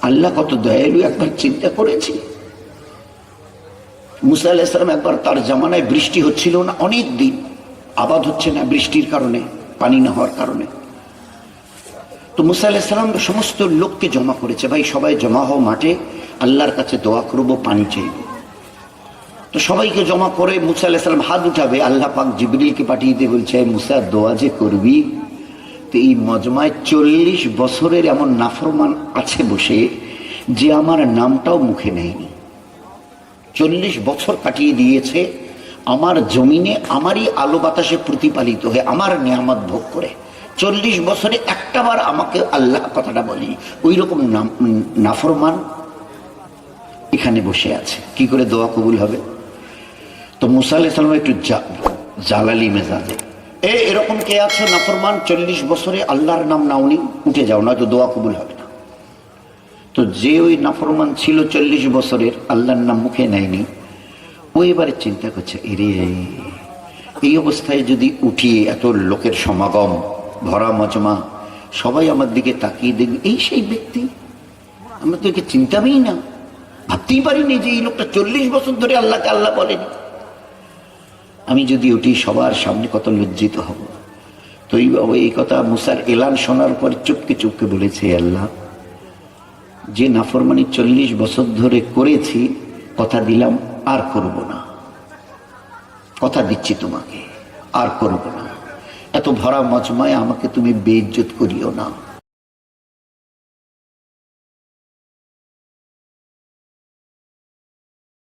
আল্লাহ কত দয়ালু, একবার চিন্তা করেছি। মুসা আলাইহিস সালাম একবার, তার জামানায় বৃষ্টি হচ্ছিল না, অনেক দিন আবাদ হচ্ছে না বৃষ্টির কারণে, পানি না হওয়ার কারণে। তো মুসা আলাইহিস সালাম সমস্ত লোককে জমা করেছে, ভাই সবাই জমা হও মাঠে, আল্লাহর কাছে দোয়া করবো, পানি চাইব। তো সবাইকে জমা করে মুসা আলাইহিস সালাম হাত উঠাবে, আল্লাহ পাক জিবরিলকে পাঠিয়ে দিয়ে বলছে, মুসা দোয়া যে করবি, তো এই মজমায় 40 বছরের এমন নাফরমান আছে বসে যে আমার নামটাও মুখে নেয়নি। 40 বছর কাটিয়ে দিয়েছে আমার জমিনে, আমারই আলো বাতাসে প্রতিপালিত হয়ে আমার নিয়ামত ভোগ করে। 40 বছরে একটাবার আমাকে আল্লাহ কথাটা বলি। ওই রকম নাফরমান এখানে বসে আছে, কি করে দোয়া কবুল হবে? তো মুসা আলাইহিস সালাম একটু জালালি মেজাজে, এরকম কে আছো নাফরমান, 40 বছরে আল্লাহর নাম নাওনি, উঠে যাও, নয়তো দোয়া কবুল হবে না। তো যে ওই নাফরমান ছিল 40 বছরের, আল্লাহর নাম মুখে নেয়নি, ও এবারে চিন্তা করছে, এরে এই অবস্থায় যদি উঠিয়ে, এত লোকের সমাগম, ভরা মজমা, সবাই আমার দিকে তাকিয়ে দেখবে, এই সেই ব্যক্তি, আমরা তো একে চিন্তামই না, ভাবতেই পারিনি যে এই লোকটা 40 বছর ধরে আল্লাহকে আল্লাহ বলেনি। আমি যদি উঠি সবার সামনে কত লজ্জিত হব। তো এই কথা মুসার এলান শোনার পর চুপকে চুপকে বলেছে, আল্লাহ যে নাফরমানি 40 বছর ধরে করেছি, কথা দিলাম আর করব না, কথা দিচ্ছি তোমাকে, আর করব না। এত ভরা মজমায় আমাকে তুমি বেইজ্জত করিও না।